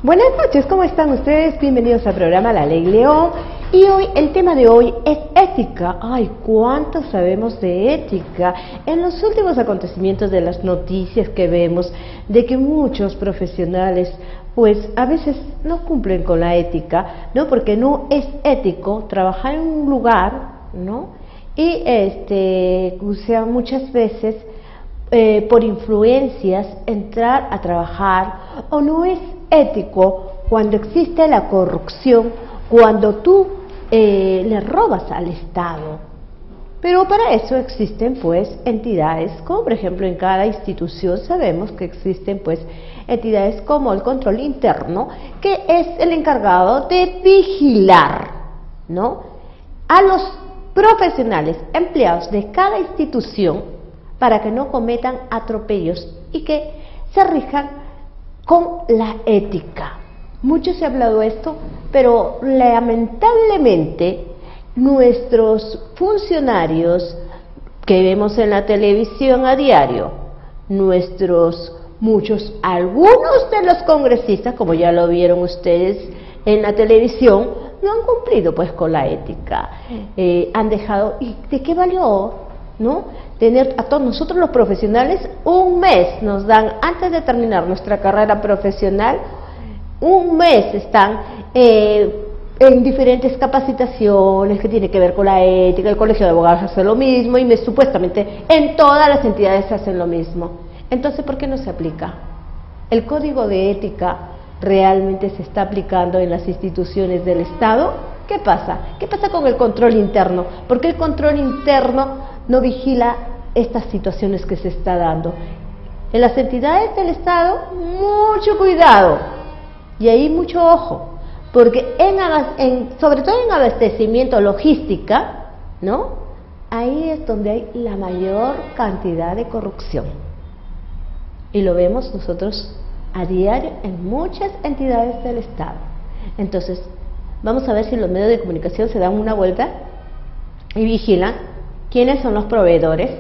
Buenas noches, ¿cómo están ustedes? Bienvenidos al programa La Ley León. Y hoy, el tema de hoy es ética. Ay, ¿cuánto sabemos de ética? En los últimos acontecimientos de las noticias que vemos, de que muchos profesionales, pues a veces no cumplen con la ética, ¿no? Porque no es ético trabajar en un lugar, ¿no? Y o sea, muchas veces por influencias entrar a trabajar, o no es ético cuando existe la corrupción, cuando tú le robas al Estado. Pero para eso existen pues entidades, como por ejemplo en cada institución sabemos que existen pues entidades como el control interno, que es el encargado de vigilar, ¿no?, a los profesionales empleados de cada institución para que no cometan atropellos y que se rijan con la ética. Mucho se ha hablado esto, pero lamentablemente nuestros funcionarios que vemos en la televisión a diario, algunos de los congresistas, como ya lo vieron ustedes en la televisión, no han cumplido pues con la ética, han dejado. ¿Y de qué valió, no?, tener a todos nosotros los profesionales un mes nos dan antes de terminar nuestra carrera profesional? Un mes están en diferentes capacitaciones que tienen que ver con la ética. El Colegio de Abogados hace lo mismo y supuestamente en todas las entidades hacen lo mismo. Entonces, ¿por qué no se aplica? ¿El código de ética realmente se está aplicando en las instituciones del Estado? ¿Qué pasa? ¿Qué pasa con el control interno? ¿Por qué el control interno no vigila estas situaciones que se está dando? En las entidades del Estado, mucho cuidado. Y ahí mucho ojo, porque sobre todo en abastecimiento, logística, ¿no?, ahí es donde hay la mayor cantidad de corrupción. Y lo vemos nosotros a diario en muchas entidades del Estado. Entonces, vamos a ver si los medios de comunicación se dan una vuelta y vigilan quiénes son los proveedores,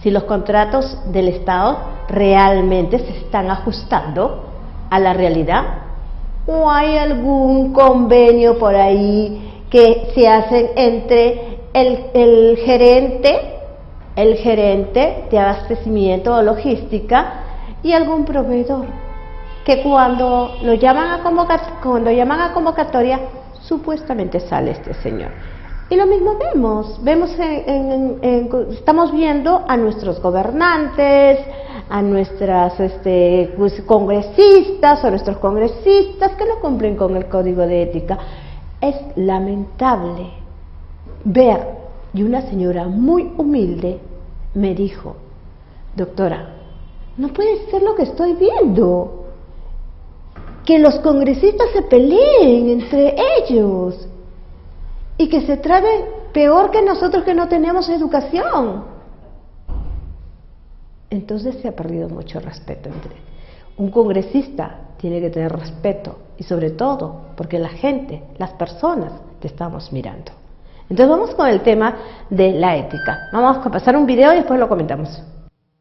si los contratos del Estado realmente se están ajustando a la realidad, o hay algún convenio por ahí que se hace entre el gerente de abastecimiento o logística y algún proveedor, que cuando lo llaman a convocatoria supuestamente sale este señor. Y lo mismo vemos estamos viendo a nuestros gobernantes, a nuestras congresistas o nuestros congresistas que no cumplen con el código de ética. Es lamentable ver, y una señora muy humilde me dijo: doctora, no puede ser lo que estoy viendo, que los congresistas se peleen entre ellos y que se traten peor que nosotros que no tenemos educación. Entonces se ha perdido mucho respeto entre un congresista. Tiene que tener respeto, y sobre todo porque la gente, las personas, te estamos mirando. Entonces vamos con el tema de la ética. Vamos a pasar un video y después lo comentamos.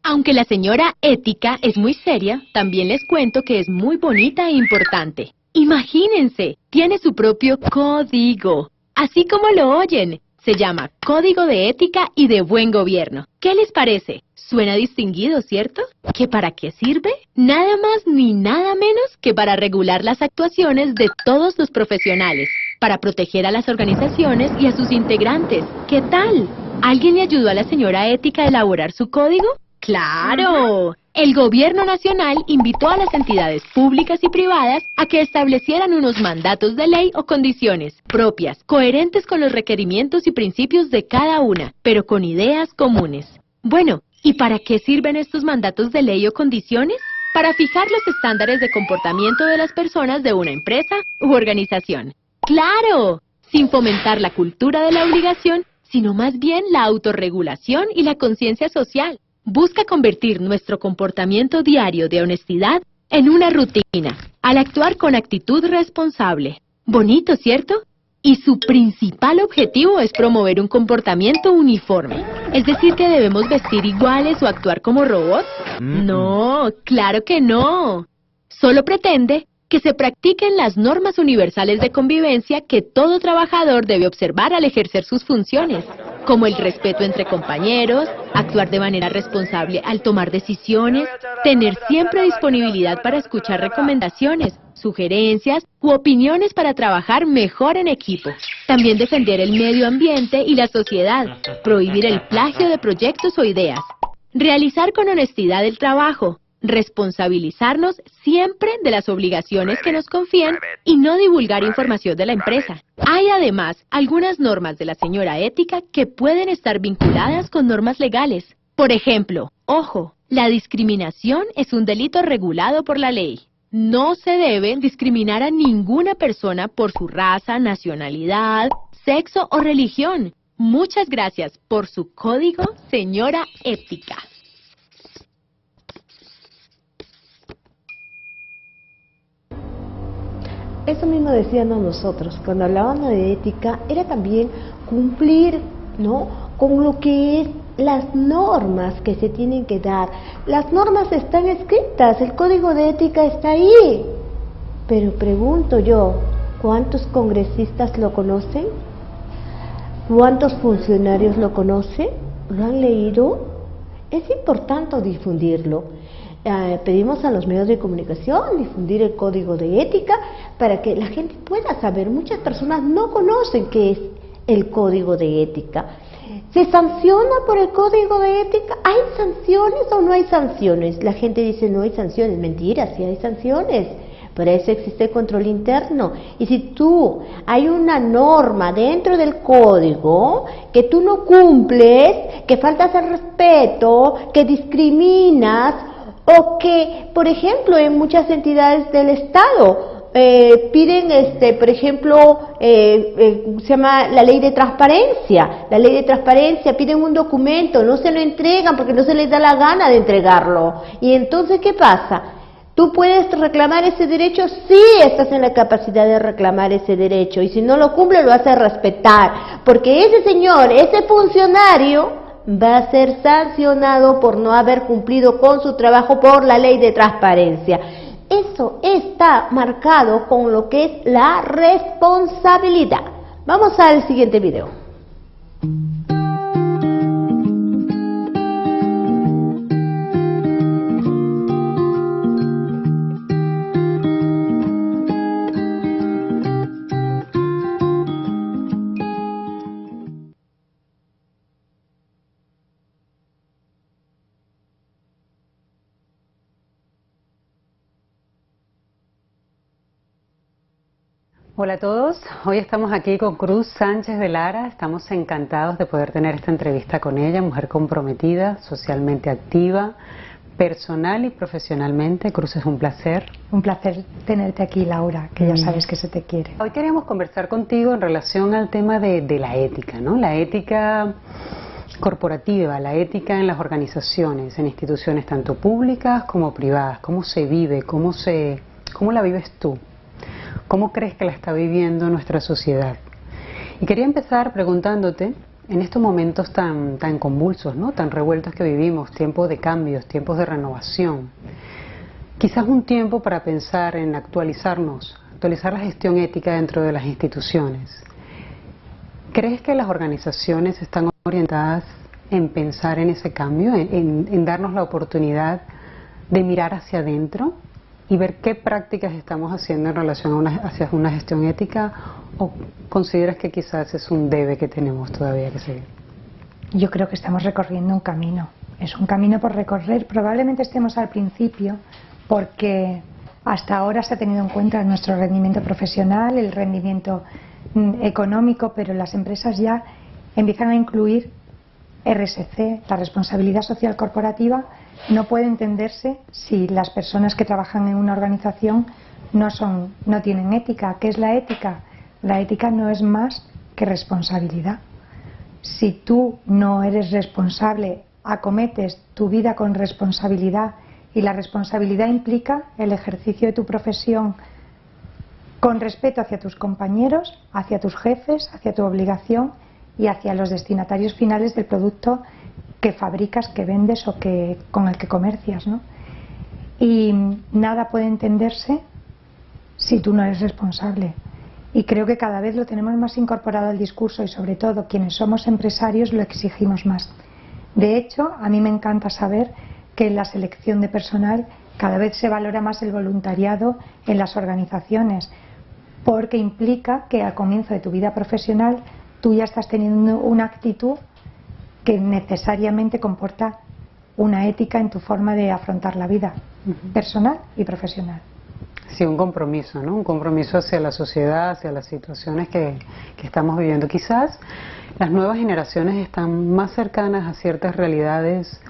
Aunque la señora Ética es muy seria, también les cuento que es muy bonita e importante. Imagínense, tiene su propio código. Así como lo oyen, se llama Código de Ética y de Buen Gobierno. ¿Qué les parece? Suena distinguido, ¿cierto? ¿Que para qué sirve? Nada más ni nada menos que para regular las actuaciones de todos los profesionales, para proteger a las organizaciones y a sus integrantes. ¿Qué tal? ¿Alguien le ayudó a la señora Ética a elaborar su código? ¡Claro! El Gobierno Nacional invitó a las entidades públicas y privadas a que establecieran unos mandatos de ley o condiciones propias, coherentes con los requerimientos y principios de cada una, pero con ideas comunes. Bueno, ¿y para qué sirven estos mandatos de ley o condiciones? Para fijar los estándares de comportamiento de las personas de una empresa u organización. ¡Claro! Sin fomentar la cultura de la obligación, sino más bien la autorregulación y la conciencia social. Busca convertir nuestro comportamiento diario de honestidad en una rutina, al actuar con actitud responsable. Bonito, ¿cierto? Y su principal objetivo es promover un comportamiento uniforme. ¿Es decir que debemos vestir iguales o actuar como robots? No, claro que no. Solo pretende que que se practiquen las normas universales de convivencia que todo trabajador debe observar al ejercer sus funciones, como el respeto entre compañeros, actuar de manera responsable al tomar decisiones, tener siempre disponibilidad para escuchar recomendaciones, sugerencias u opiniones para trabajar mejor en equipo. También defender el medio ambiente y la sociedad, prohibir el plagio de proyectos o ideas, realizar con honestidad el trabajo, responsabilizarnos siempre de las obligaciones que nos confían y no divulgar información de la empresa. Hay además algunas normas de la señora Ética que pueden estar vinculadas con normas legales. Por ejemplo, ojo, la discriminación es un delito regulado por la ley. No se debe discriminar a ninguna persona por su raza, nacionalidad, sexo o religión. Muchas gracias por su código, señora Ética. Eso mismo decíamos nosotros, cuando hablábamos de ética, era también cumplir, ¿no?, con lo que es las normas que se tienen que dar. Las normas están escritas, el código de ética está ahí. Pero pregunto yo, ¿cuántos congresistas lo conocen? ¿Cuántos funcionarios lo conocen? ¿Lo han leído? Es importante difundirlo. Pedimos a los medios de comunicación difundir el código de ética para que la gente pueda saber. Muchas personas no conocen qué es el código de ética. ¿Se sanciona por el código de ética? ¿Hay sanciones o no hay sanciones? La gente dice no hay sanciones. Mentira, sí hay sanciones. Para eso existe el control interno. Y si hay una norma dentro del código que tú no cumples, que faltas al respeto, que discriminas, o que, por ejemplo, en muchas entidades del Estado piden, por ejemplo, se llama la ley de transparencia. La ley de transparencia, piden un documento, no se lo entregan porque no se les da la gana de entregarlo. Y entonces, ¿qué pasa? ¿Tú puedes reclamar ese derecho? Sí, estás en la capacidad de reclamar ese derecho. Y si no lo cumple, lo hace respetar. Porque ese señor, ese funcionario, va a ser sancionado por no haber cumplido con su trabajo por la ley de transparencia. Eso está marcado con lo que es la responsabilidad. Vamos al siguiente video. Hola a todos, hoy estamos aquí con Cruz Sánchez de Lara, estamos encantados de poder tener esta entrevista con ella, mujer comprometida, socialmente activa, personal y profesionalmente. Cruz, es un placer. Un placer tenerte aquí, Laura, que ya sabes que se te quiere. Hoy queríamos conversar contigo en relación al tema de la ética, ¿no? La ética corporativa, la ética en las organizaciones, en instituciones tanto públicas como privadas. ¿Cómo se vive? ¿Cómo la vives tú? ¿Cómo crees que la está viviendo nuestra sociedad? Y quería empezar preguntándote, en estos momentos tan convulsos, ¿no?, tan revueltos que vivimos, tiempos de cambios, tiempos de renovación, quizás un tiempo para pensar en actualizar la gestión ética dentro de las instituciones. ¿Crees que las organizaciones están orientadas en pensar en ese cambio, en darnos la oportunidad de mirar hacia adentro y ver qué prácticas estamos haciendo en relación hacia una gestión ética, o consideras que quizás es un debe que tenemos todavía que seguir? Yo creo que estamos recorriendo un camino. Es un camino por recorrer. Probablemente estemos al principio porque hasta ahora se ha tenido en cuenta nuestro rendimiento profesional, el rendimiento económico, pero las empresas ya empiezan a incluir RSC, la responsabilidad social corporativa. No puede entenderse si las personas que trabajan en una organización no tienen ética. ¿Qué es la ética? La ética no es más que responsabilidad. Si tú no eres responsable, acometes tu vida con responsabilidad, y la responsabilidad implica el ejercicio de tu profesión con respeto hacia tus compañeros, hacia tus jefes, hacia tu obligación y hacia los destinatarios finales del producto que fabricas, que vendes o con el que comercias, ¿no? Y nada puede entenderse si tú no eres responsable. Y creo que cada vez lo tenemos más incorporado al discurso y sobre todo quienes somos empresarios lo exigimos más. De hecho, a mí me encanta saber que en la selección de personal cada vez se valora más el voluntariado en las organizaciones, porque implica que al comienzo de tu vida profesional tú ya estás teniendo una actitud que necesariamente comporta una ética en tu forma de afrontar la vida personal y profesional. Sí, un compromiso, ¿no? Un compromiso hacia la sociedad, hacia las situaciones que estamos viviendo. Quizás las nuevas generaciones están más cercanas a ciertas realidades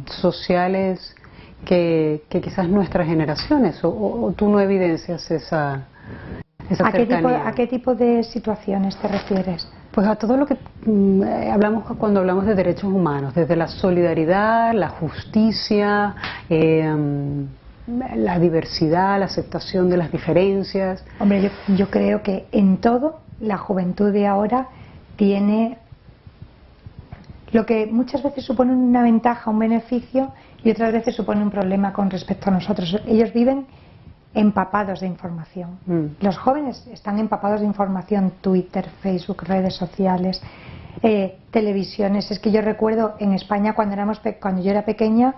sociales que quizás nuestras generaciones, o tú no evidencias esa cercanía. ¿A qué tipo de situaciones te refieres? Pues a todo lo que hablamos cuando hablamos de derechos humanos, desde la solidaridad, la justicia, la diversidad, la aceptación de las diferencias. Hombre, yo creo que en todo la juventud de ahora tiene lo que muchas veces supone una ventaja, un beneficio, y otras veces supone un problema con respecto a nosotros. Ellos viven empapados de información. Los jóvenes están empapados de información, Twitter, Facebook, redes sociales, televisiones. Es que yo recuerdo en España cuando yo era pequeña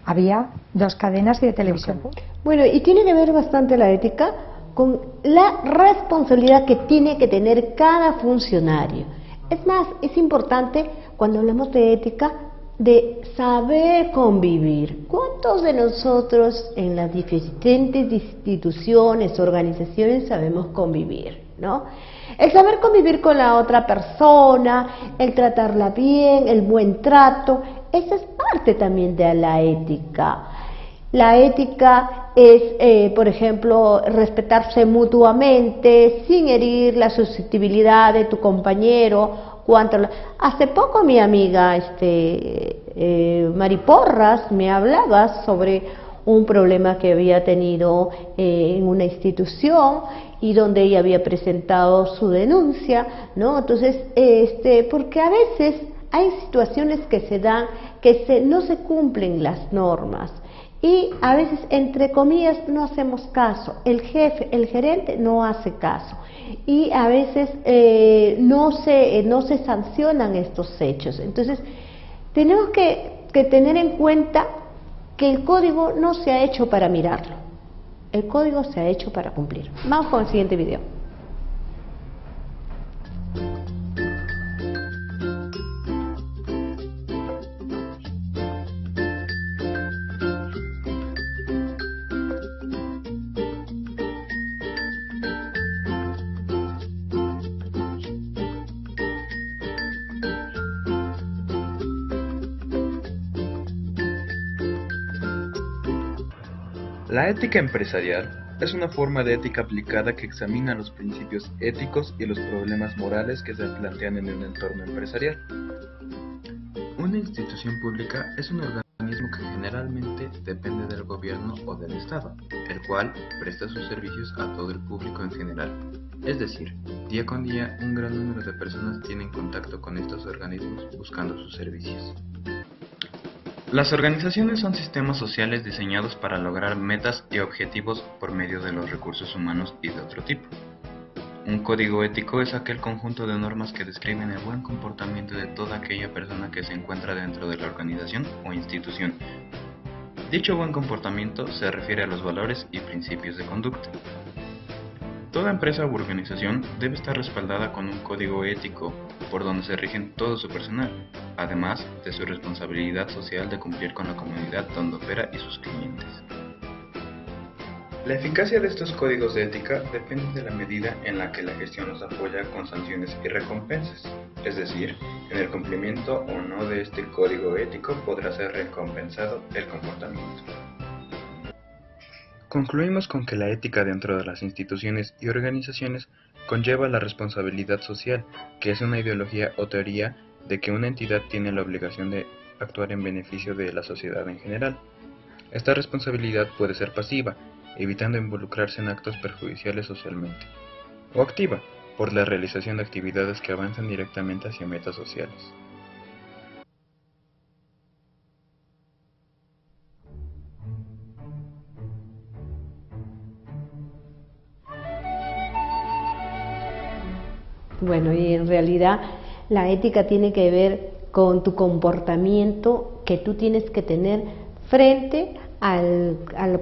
había 2 cadenas de televisión. Bueno, y tiene que ver bastante la ética con la responsabilidad que tiene que tener cada funcionario. Es más, es importante cuando hablamos de ética de saber convivir. ¿Cuántos de nosotros en las diferentes instituciones, organizaciones sabemos convivir, ¿no? El saber convivir con la otra persona, el tratarla bien, el buen trato, esa es parte también de la ética. La ética es, por ejemplo, respetarse mutuamente sin herir la susceptibilidad de tu compañero. Hace poco mi amiga Mari Porras me hablaba sobre un problema que había tenido en una institución y donde ella había presentado su denuncia, ¿no? Entonces, porque a veces hay situaciones que se dan que no se cumplen las normas. Y a veces, entre comillas, no hacemos caso. El jefe, el gerente no hace caso. Y a veces no se sancionan estos hechos. Entonces, tenemos que tener en cuenta que el código no se ha hecho para mirarlo. El código se ha hecho para cumplir. Vamos con el siguiente video. La ética empresarial es una forma de ética aplicada que examina los principios éticos y los problemas morales que se plantean en el entorno empresarial. Una institución pública es un organismo que generalmente depende del gobierno o del Estado, el cual presta sus servicios a todo el público en general. Es decir, día con día un gran número de personas tienen contacto con estos organismos buscando sus servicios. Las organizaciones son sistemas sociales diseñados para lograr metas y objetivos por medio de los recursos humanos y de otro tipo. Un código ético es aquel conjunto de normas que describen el buen comportamiento de toda aquella persona que se encuentra dentro de la organización o institución. Dicho buen comportamiento se refiere a los valores y principios de conducta. Toda empresa u organización debe estar respaldada con un código ético por donde se rigen todo su personal, además de su responsabilidad social de cumplir con la comunidad donde opera y sus clientes. La eficacia de estos códigos de ética depende de la medida en la que la gestión los apoya con sanciones y recompensas, es decir, en el cumplimiento o no de este código ético podrá ser recompensado el comportamiento. Concluimos con que la ética dentro de las instituciones y organizaciones conlleva la responsabilidad social, que es una ideología o teoría de que una entidad tiene la obligación de actuar en beneficio de la sociedad en general. Esta responsabilidad puede ser pasiva, evitando involucrarse en actos perjudiciales socialmente, o activa, por la realización de actividades que avanzan directamente hacia metas sociales. Bueno, y en realidad la ética tiene que ver con tu comportamiento que tú tienes que tener frente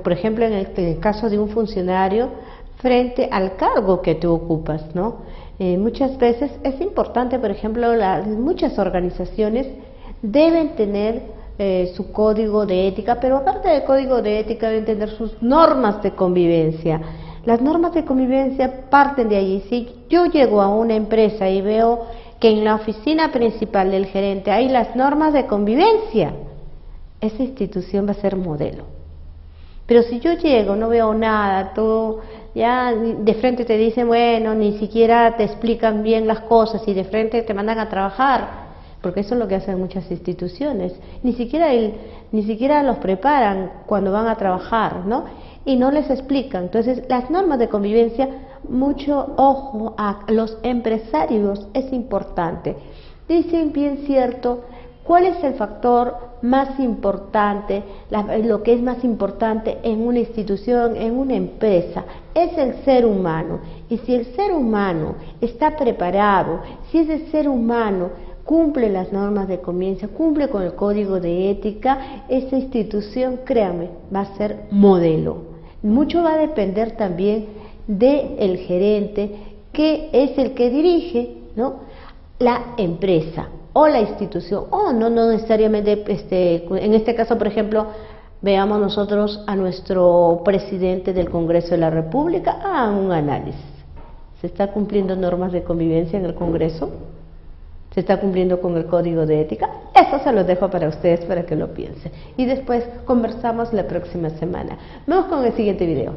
por ejemplo, en el caso de un funcionario, frente al cargo que tú ocupas, ¿no? Muchas veces es importante, por ejemplo, muchas organizaciones deben tener su código de ética, pero aparte del código de ética deben tener sus normas de convivencia. Las normas de convivencia parten de allí. Si yo llego a una empresa y veo que en la oficina principal del gerente hay las normas de convivencia, esa institución va a ser modelo. Pero si yo llego, no veo nada, todo ya de frente te dicen, bueno, ni siquiera te explican bien las cosas y de frente te mandan a trabajar, porque eso es lo que hacen muchas instituciones, ni siquiera los preparan cuando van a trabajar, ¿no? Y no les explican. Entonces, las normas de convivencia, mucho ojo a los empresarios, es importante. Dicen bien cierto, ¿cuál es el factor más importante, lo que es más importante en una institución, en una empresa? Es el ser humano. Y si el ser humano está preparado, si ese ser humano cumple las normas de convivencia, cumple con el código de ética, esa institución, créame, va a ser modelo. Mucho va a depender también del gerente, que es el que dirige, ¿no?, la empresa o la institución, o no necesariamente, en este caso, por ejemplo, veamos nosotros a nuestro presidente del Congreso de la República, hagan un análisis. ¿Se está cumpliendo normas de convivencia en el Congreso? ¿Se está cumpliendo con el código de ética? Eso se los dejo para ustedes, para que lo piensen. Y después conversamos la próxima semana. Vamos con el siguiente video.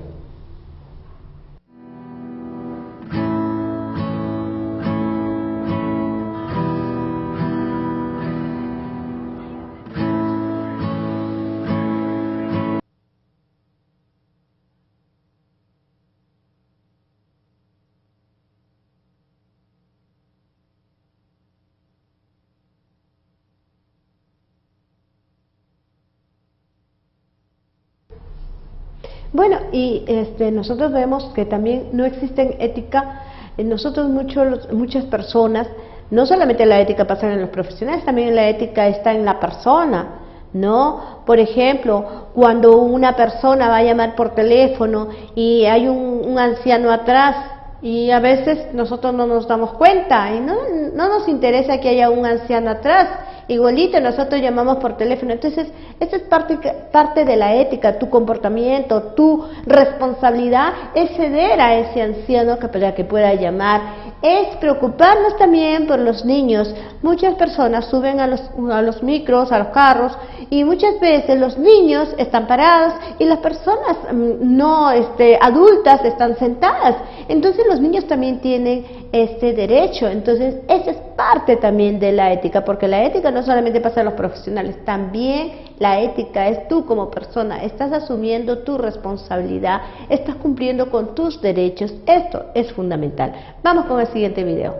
Bueno, y nosotros vemos que también no existen ética. Nosotros muchas personas, no solamente la ética pasa en los profesionales, también la ética está en la persona, ¿no? Por ejemplo, cuando una persona va a llamar por teléfono y hay un anciano atrás, y a veces nosotros no nos damos cuenta y no nos interesa que haya un anciano atrás, igualito nosotros llamamos por teléfono. Entonces, esta es parte de la ética, tu comportamiento, tu responsabilidad es ceder a ese anciano para que pueda llamar. Es preocuparnos también por los niños. Muchas personas suben a los micros, a los carros, y muchas veces los niños están parados y las personas adultas están sentadas. Entonces los niños también tienen este derecho. Entonces esa es parte también de la ética, porque la ética no solamente pasa a los profesionales, también la ética es tú como persona, estás asumiendo tu responsabilidad, estás cumpliendo con tus derechos. Esto es fundamental. Vamos con el siguiente video.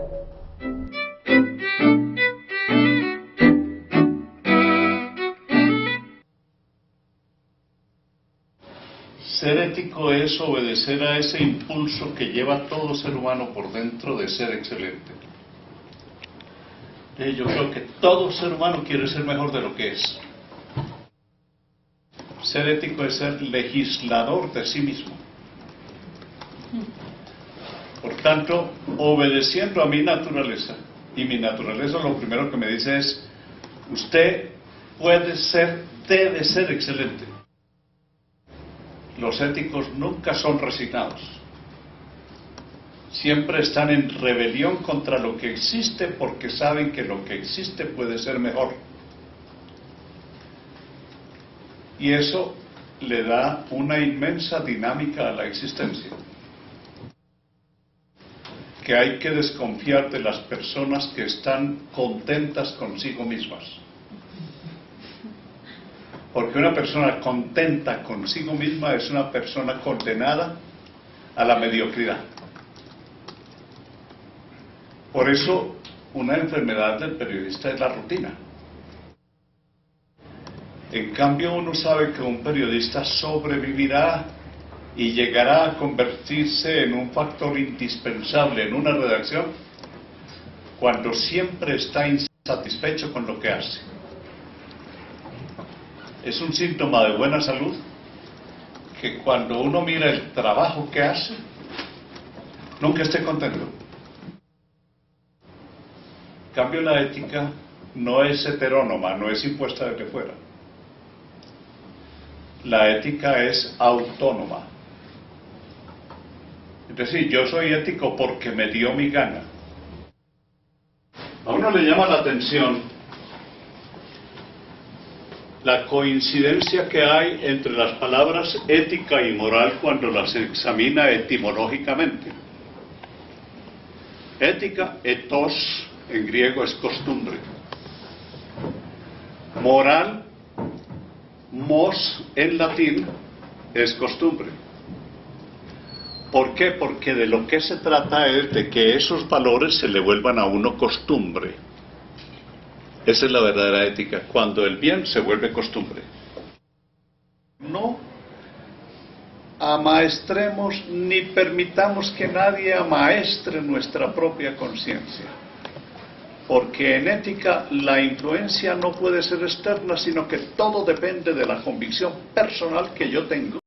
Ser ético es obedecer a ese impulso que lleva a todo ser humano por dentro de ser excelente. Yo creo que todo ser humano quiere ser mejor de lo que es. Ser ético es ser legislador de sí mismo. Por tanto, obedeciendo a mi naturaleza, y mi naturaleza lo primero que me dice es, usted debe ser excelente. Los éticos nunca son resignados. Siempre están en rebelión contra lo que existe porque saben que lo que existe puede ser mejor. Y eso le da una inmensa dinámica a la existencia. Que hay que desconfiar de las personas que están contentas consigo mismas. Porque una persona contenta consigo misma es una persona condenada a la mediocridad. Por eso, una enfermedad del periodista es la rutina. En cambio, uno sabe que un periodista sobrevivirá y llegará a convertirse en un factor indispensable en una redacción cuando siempre está insatisfecho con lo que hace. Es un síntoma de buena salud que cuando uno mira el trabajo que hace, nunca esté contento. En cambio, la ética no es heterónoma, no es impuesta desde fuera. La ética es autónoma. Es decir, yo soy ético porque me dio mi gana. A uno le llama la atención la coincidencia que hay entre las palabras ética y moral cuando las examina etimológicamente. Ética, ethos, en griego es costumbre. Moral, mos, en latín, es costumbre. ¿Por qué? Porque de lo que se trata es de que esos valores se le vuelvan a uno costumbre. Esa es la verdadera ética, cuando el bien se vuelve costumbre. No amaestremos ni permitamos que nadie amaestre nuestra propia conciencia. Porque en ética la influencia no puede ser externa, sino que todo depende de la convicción personal que yo tengo.